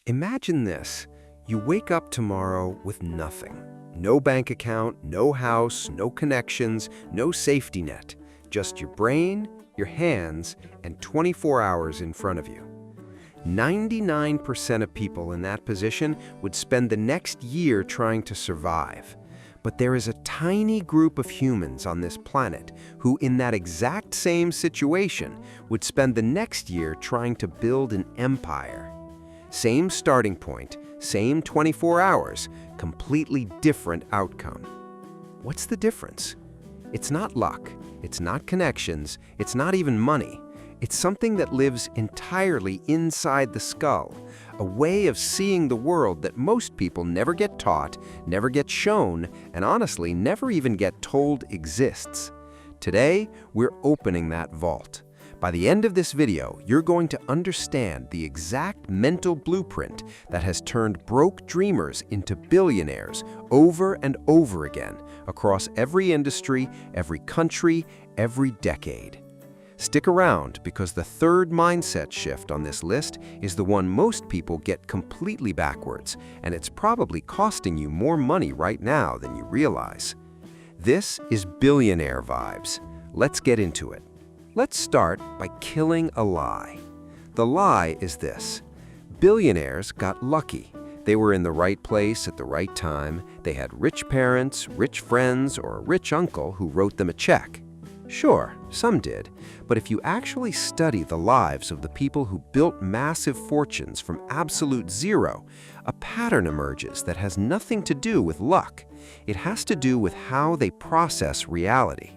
Imagine this. You wake up tomorrow with nothing. No bank account, no house, no connections, no safety net. Just your brain, your hands, and 24 hours in front of you. 99% of people in that position would spend the next year trying to survive. But there is a tiny group of humans on this planet who, in that exact same situation, would spend the next year trying to build an empire. Same starting point, same 24 hours, completely different outcome. What's the difference? It's not luck, it's not connections, it's not even money. It's something that lives entirely inside the skull, a way of seeing the world that most people never get taught, never get shown, and honestly never even get told exists. Today, we're opening that vault. By the end of this video, you're going to understand the exact mental blueprint that has turned broke dreamers into billionaires over and over again across every industry, every country, every decade. Stick around because the third mindset shift on this list is the one most people get completely backwards, and it's probably costing you more money right now than you realize. This is Billionaire vibes. Let's get into it. Let's start by killing a lie. The lie is this: billionaires got lucky. They were in the right place at the right time. They had rich parents, rich friends, or a rich uncle who wrote them a check. Sure, some did, but if you actually study the lives of the people who built massive fortunes from absolute zero, a pattern emerges that has nothing to do with luck. It has to do with how they process reality.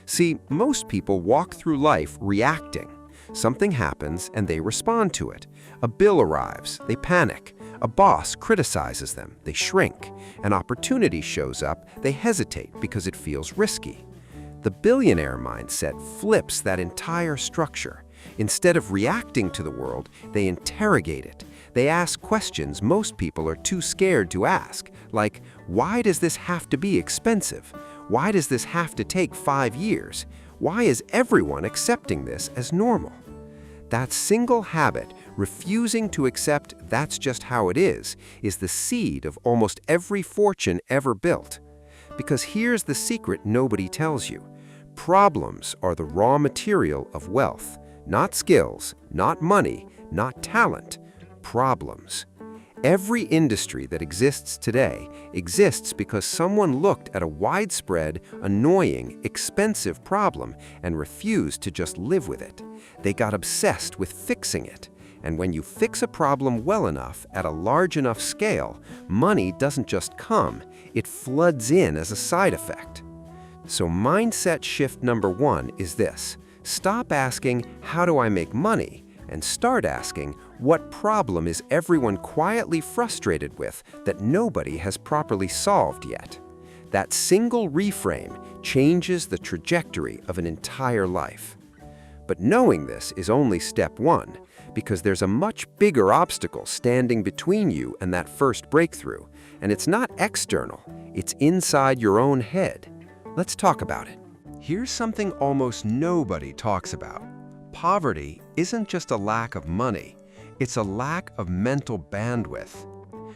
See, most people walk through life reacting. Something happens and they respond to it. A bill arrives, they panic. A boss criticizes them, they shrink. An opportunity shows up, they hesitate because it feels risky. The billionaire mindset flips that entire structure. Instead of reacting to the world, they interrogate it. They ask questions most people are too scared to ask, like, why does this have to be expensive? Why does this have to take 5 years? Why is everyone accepting this as normal? That single habit, refusing to accept that's just how it is the seed of almost every fortune ever built. Because here's the secret nobody tells you. Problems are the raw material of wealth, not skills, not money, not talent. Problems. Every industry that exists today exists because someone looked at a widespread, annoying, expensive problem and refused to just live with it. They got obsessed with fixing it. And when you fix a problem well enough at a large enough scale, money doesn't just come, it floods in as a side effect. So mindset shift number 1 is this: stop asking, how do I make money? And start asking, what problem is everyone quietly frustrated with that nobody has properly solved yet? That single reframe changes the trajectory of an entire life. But knowing this is only step 1, because there's a much bigger obstacle standing between you and that first breakthrough. And it's not external, it's inside your own head. Let's talk about it. Here's something almost nobody talks about. Poverty isn't just a lack of money, it's a lack of mental bandwidth.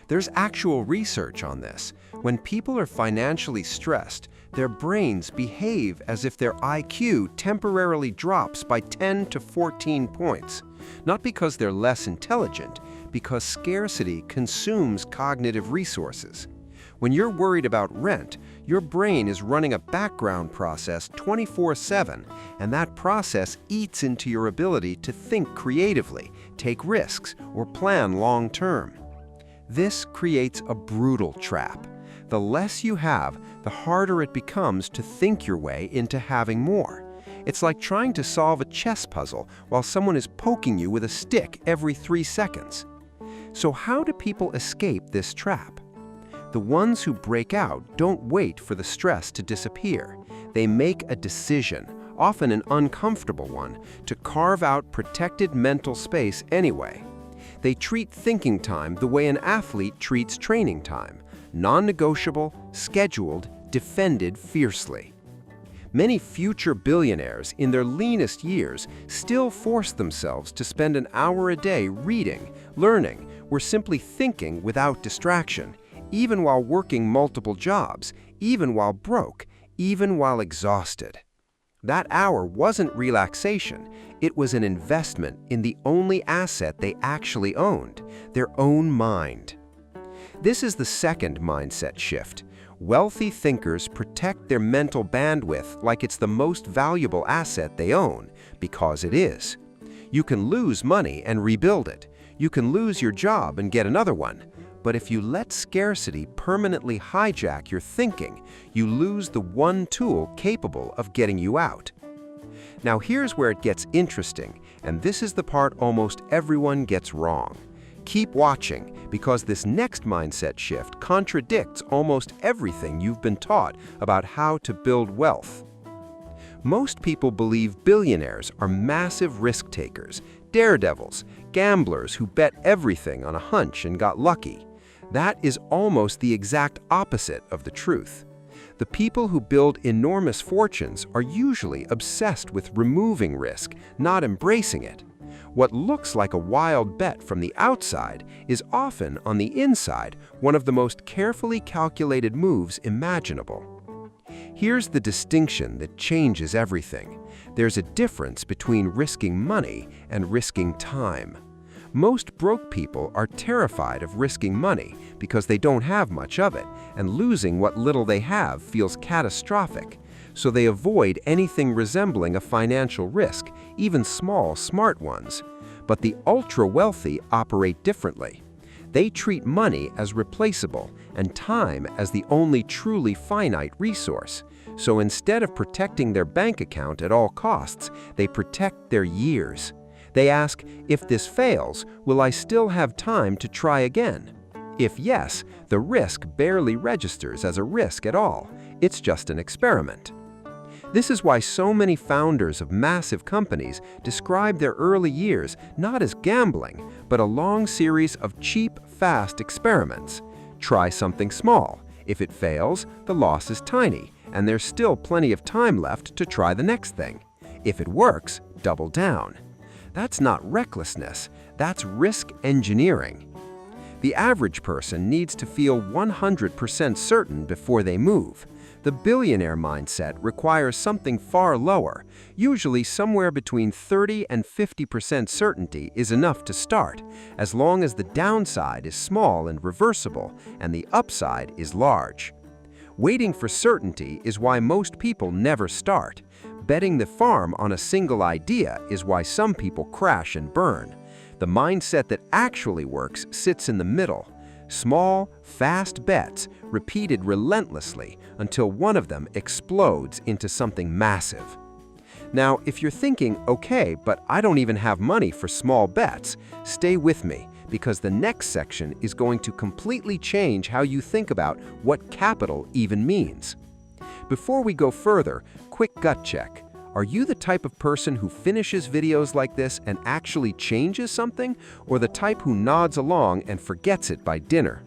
There's actual research on this. When people are financially stressed, their brains behave as if their IQ temporarily drops by 10 to 14 points. Not because they're less intelligent, because scarcity consumes cognitive resources. When you're worried about rent, your brain is running a background process 24/7, and that process eats into your ability to think creatively, take risks, or plan long-term. This creates a brutal trap. The less you have, the harder it becomes to think your way into having more. It's like trying to solve a chess puzzle while someone is poking you with a stick every 3 seconds. So how do people escape this trap? The ones who break out don't wait for the stress to disappear. They make a decision, often an uncomfortable one, to carve out protected mental space anyway. They treat thinking time the way an athlete treats training time: non-negotiable, scheduled, defended fiercely. Many future billionaires in their leanest years still force themselves to spend an hour a day reading, learning, We're simply thinking without distraction, even while working multiple jobs, even while broke, even while exhausted. That hour wasn't relaxation, it was an investment in the only asset they actually owned, their own mind. This is the second mindset shift. Wealthy thinkers protect their mental bandwidth like it's the most valuable asset they own, because it is. You can lose money and rebuild it. You can lose your job and get another one. But if you let scarcity permanently hijack your thinking, you lose the one tool capable of getting you out. Now here's where it gets interesting, and this is the part almost everyone gets wrong. Keep watching, because this next mindset shift contradicts almost everything you've been taught about how to build wealth. Most people believe billionaires are massive risk takers, daredevils, gamblers who bet everything on a hunch and got lucky. That is almost the exact opposite of the truth. The people who build enormous fortunes are usually obsessed with removing risk, not embracing it. What looks like a wild bet from the outside is often, on the inside, one of the most carefully calculated moves imaginable. Here's the distinction that changes everything. There's a difference between risking money and risking time. Most broke people are terrified of risking money because they don't have much of it, and losing what little they have feels catastrophic. So they avoid anything resembling a financial risk, even small, smart ones. But the ultra-wealthy operate differently. They treat money as replaceable and time as the only truly finite resource. So instead of protecting their bank account at all costs, they protect their years. They ask, if this fails, will I still have time to try again? If yes, the risk barely registers as a risk at all. It's just an experiment. This is why so many founders of massive companies describe their early years not as gambling, but a long series of cheap, fast experiments. Try something small. If it fails, the loss is tiny, and there's still plenty of time left to try the next thing. If it works, double down. That's not recklessness, that's risk engineering. The average person needs to feel 100% certain before they move. The billionaire mindset requires something far lower. Usually somewhere between 30 and 50% certainty is enough to start, as long as the downside is small and reversible and the upside is large. Waiting for certainty is why most people never start. Betting the farm on a single idea is why some people crash and burn. The mindset that actually works sits in the middle. Small, fast bets repeated relentlessly until one of them explodes into something massive. Now, if you're thinking, okay, but I don't even have money for small bets, stay with me, because the next section is going to completely change how you think about what capital even means. Before we go further, quick gut check. Are you the type of person who finishes videos like this and actually changes something, or the type who nods along and forgets it by dinner?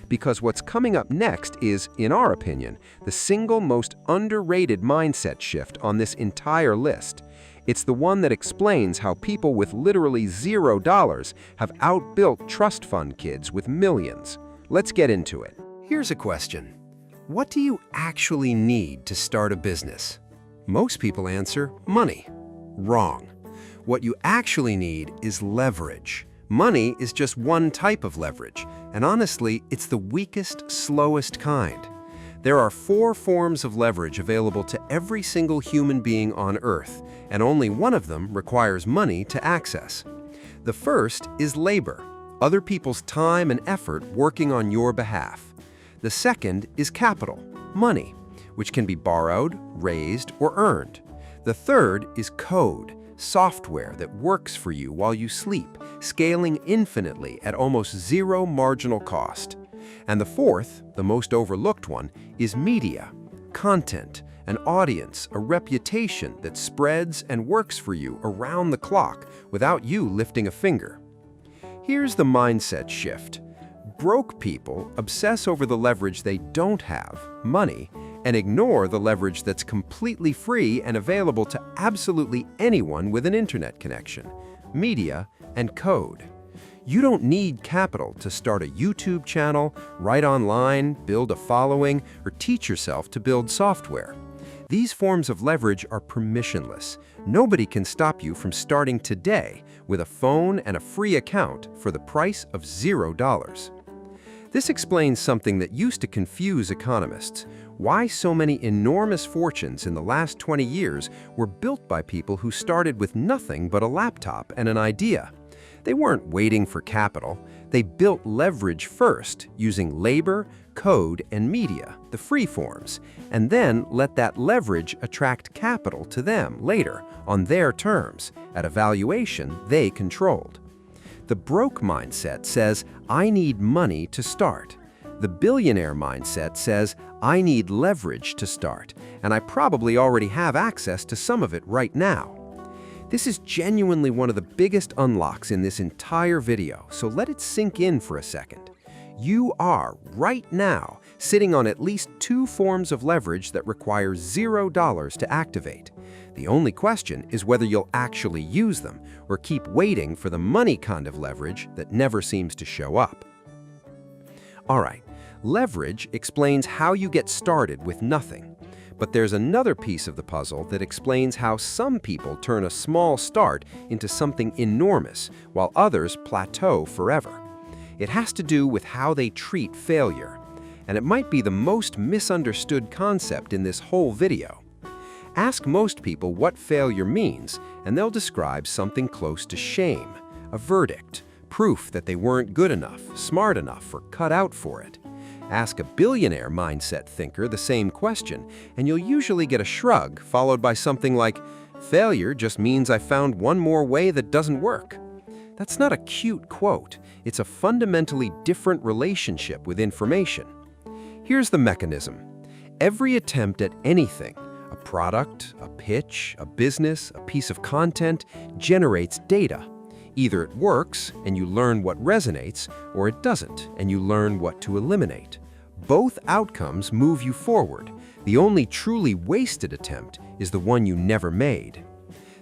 Because what's coming up next is, in our opinion, the single most underrated mindset shift on this entire list. It's the one that explains how people with literally $0 have outbuilt trust fund kids with millions. Let's get into it. Here's a question. What do you actually need to start a business? Most people answer money. Wrong. What you actually need is leverage. Money is just one type of leverage, and honestly, it's the weakest, slowest kind. There are 4 forms of leverage available to every single human being on Earth, and only one of them requires money to access. The first is labor, other people's time and effort working on your behalf. The second is capital, money, which can be borrowed, raised, or earned. The third is code, software that works for you while you sleep, scaling infinitely at almost zero marginal cost. And the fourth, the most overlooked one, is media, content, an audience, a reputation that spreads and works for you around the clock without you lifting a finger. Here's the mindset shift. Broke people obsess over the leverage they don't have, money, and ignore the leverage that's completely free and available to absolutely anyone with an internet connection, media, and code. You don't need capital to start a YouTube channel, write online, build a following, or teach yourself to build software. These forms of leverage are permissionless. Nobody can stop you from starting today with a phone and a free account for the price of $0. This explains something that used to confuse economists: why so many enormous fortunes in the last 20 years were built by people who started with nothing but a laptop and an idea. They weren't waiting for capital. They built leverage first, using labor, code, and media, the free forms, and then let that leverage attract capital to them later, on their terms, at a valuation they controlled. The broke mindset says, I need money to start. The billionaire mindset says, I need leverage to start, and I probably already have access to some of it right now. This is genuinely one of the biggest unlocks in this entire video, so let it sink in for a second. You are, right now, sitting on at least 2 forms of leverage that require $0 to activate. The only question is whether you'll actually use them or keep waiting for the money kind of leverage that never seems to show up. All right, leverage explains how you get started with nothing. But there's another piece of the puzzle that explains how some people turn a small start into something enormous, while others plateau forever. It has to do with how they treat failure, and it might be the most misunderstood concept in this whole video. Ask most people what failure means, and they'll describe something close to shame, a verdict, proof that they weren't good enough, smart enough, or cut out for it. Ask a billionaire mindset thinker the same question, and you'll usually get a shrug followed by something like, failure just means I found one more way that doesn't work. That's not a cute quote. It's a fundamentally different relationship with information. Here's the mechanism. Every attempt at anything, a product, a pitch, a business, a piece of content, generates data. Either it works and you learn what resonates, or it doesn't and you learn what to eliminate. Both outcomes move you forward. The only truly wasted attempt is the one you never made.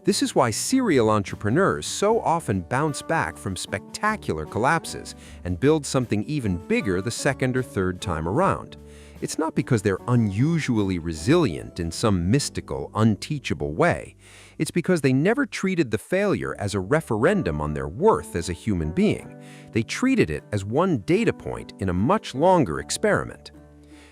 This is why serial entrepreneurs so often bounce back from spectacular collapses and build something even bigger the second or third time around. It's not because they're unusually resilient in some mystical, unteachable way. It's because they never treated the failure as a referendum on their worth as a human being. They treated it as one data point in a much longer experiment.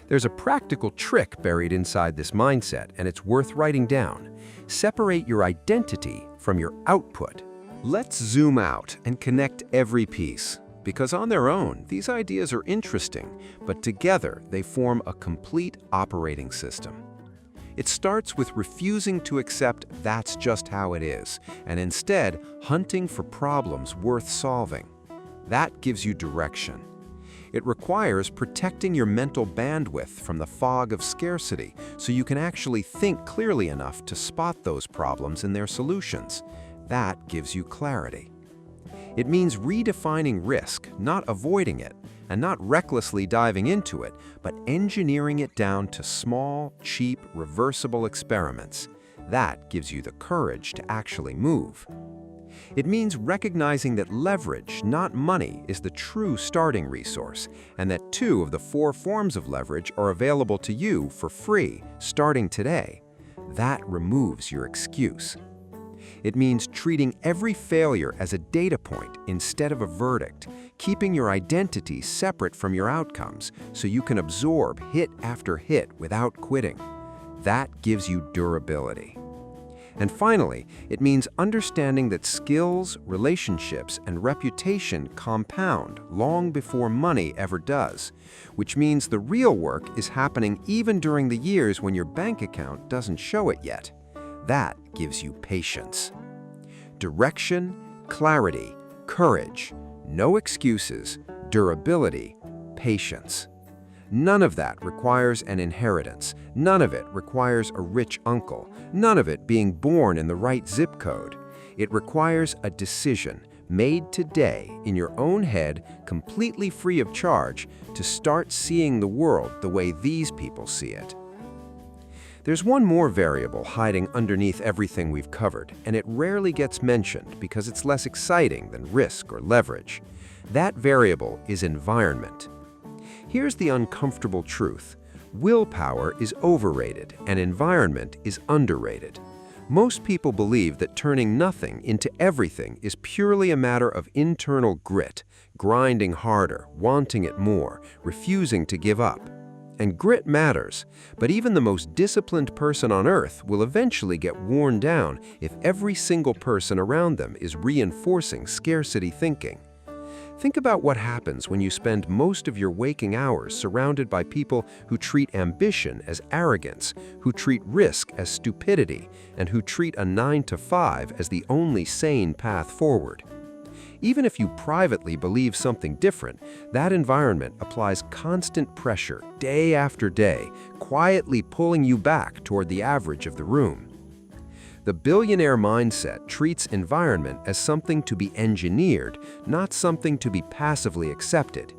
There's a practical trick buried inside this mindset, and it's worth writing down. Separate your identity from your output. Let's zoom out and connect every piece. Because on their own, these ideas are interesting, but together they form a complete operating system. It starts with refusing to accept that's just how it is, and instead hunting for problems worth solving. That gives you direction. It requires protecting your mental bandwidth from the fog of scarcity so you can actually think clearly enough to spot those problems and their solutions. That gives you clarity. It means redefining risk, not avoiding it, and not recklessly diving into it, but engineering it down to small, cheap, reversible experiments. That gives you the courage to actually move. It means recognizing that leverage, not money, is the true starting resource, and that 2 of the 4 forms of leverage are available to you for free, starting today. That removes your excuse. It means treating every failure as a data point instead of a verdict, keeping your identity separate from your outcomes so you can absorb hit after hit without quitting. That gives you durability. And finally, it means understanding that skills, relationships, and reputation compound long before money ever does, which means the real work is happening even during the years when your bank account doesn't show it yet. That gives you patience. Direction, clarity, courage, no excuses, durability, patience. None of that requires an inheritance. None of it requires a rich uncle. None of it being born in the right zip code. It requires a decision made today in your own head, completely free of charge, to start seeing the world the way these people see it. There's one more variable hiding underneath everything we've covered, and it rarely gets mentioned because it's less exciting than risk or leverage. That variable is environment. Here's the uncomfortable truth. Willpower is overrated and environment is underrated. Most people believe that turning nothing into everything is purely a matter of internal grit, grinding harder, wanting it more, refusing to give up. And grit matters, but even the most disciplined person on earth will eventually get worn down if every single person around them is reinforcing scarcity thinking. Think about what happens when you spend most of your waking hours surrounded by people who treat ambition as arrogance, who treat risk as stupidity, and who treat a 9-to-5 as the only sane path forward. Even if you privately believe something different, that environment applies constant pressure day after day, quietly pulling you back toward the average of the room. The billionaire mindset treats environment as something to be engineered, not something to be passively accepted.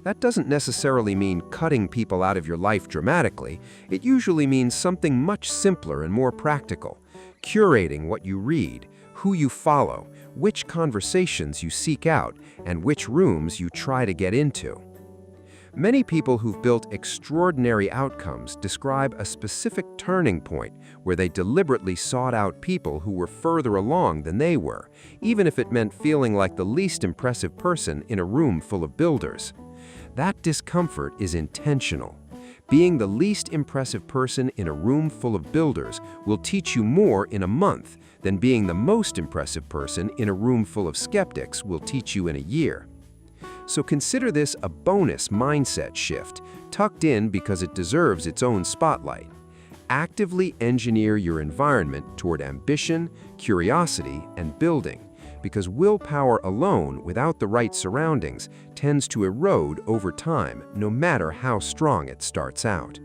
That doesn't necessarily mean cutting people out of your life dramatically. It usually means something much simpler and more practical. Curating what you read, who you follow, which conversations you seek out, and which rooms you try to get into. Many people who've built extraordinary outcomes describe a specific turning point where they deliberately sought out people who were further along than they were, even if it meant feeling like the least impressive person in a room full of builders. That discomfort is intentional. Being the least impressive person in a room full of builders will teach you more in a month than being the most impressive person in a room full of skeptics will teach you in a year. So consider this a bonus mindset shift, tucked in because it deserves its own spotlight. Actively engineer your environment toward ambition, curiosity, and building, because willpower alone without the right surroundings tends to erode over time, no matter how strong it starts out.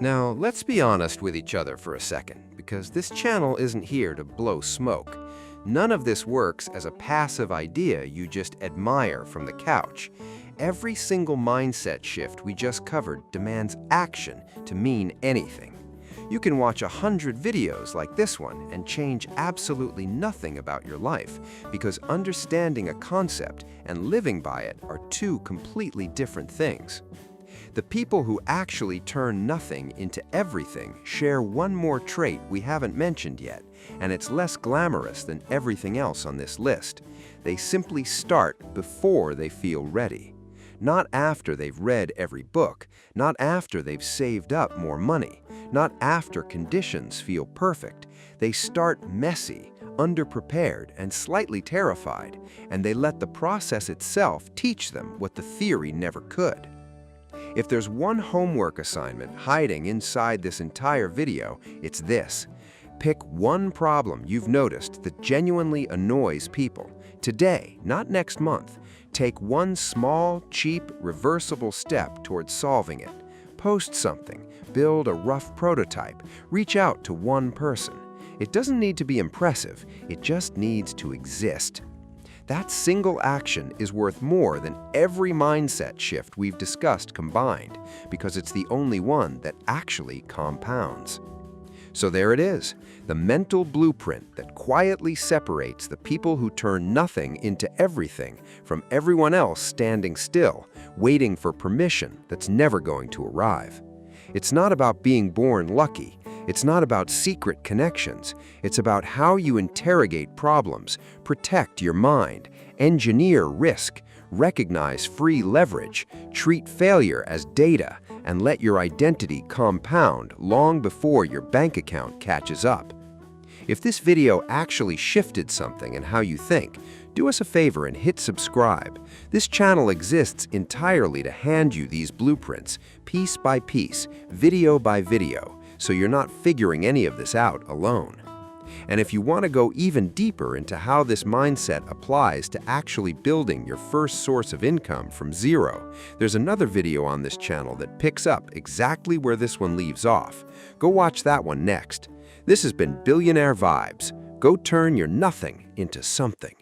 Now, let's be honest with each other for a second, because this channel isn't here to blow smoke. None of this works as a passive idea you just admire from the couch. Every single mindset shift we just covered demands action to mean anything. You can watch 100 videos like this one and change absolutely nothing about your life, because understanding a concept and living by it are two completely different things. The people who actually turn nothing into everything share one more trait we haven't mentioned yet, and it's less glamorous than everything else on this list. They simply start before they feel ready. Not after they've read every book, not after they've saved up more money, not after conditions feel perfect. They start messy, underprepared, and slightly terrified, and they let the process itself teach them what the theory never could. If there's one homework assignment hiding inside this entire video, it's this. Pick one problem you've noticed that genuinely annoys people. Today, not next month. Take one small, cheap, reversible step towards solving it. Post something, build a rough prototype, reach out to one person. It doesn't need to be impressive, it just needs to exist. That single action is worth more than every mindset shift we've discussed combined, because it's the only one that actually compounds. So there it is, the mental blueprint that quietly separates the people who turn nothing into everything from everyone else standing still, waiting for permission that's never going to arrive. It's not about being born lucky. It's not about secret connections. It's about how you interrogate problems, protect your mind, engineer risk, recognize free leverage, treat failure as data, and let your identity compound long before your bank account catches up. If this video actually shifted something in how you think, do us a favor and hit subscribe. This channel exists entirely to hand you these blueprints, piece by piece, video by video, so you're not figuring any of this out alone. And if you want to go even deeper into how this mindset applies to actually building your first source of income from zero, there's another video on this channel that picks up exactly where this one leaves off. Go watch that one next. This has been Billionaire Vibes. Go turn your nothing into something.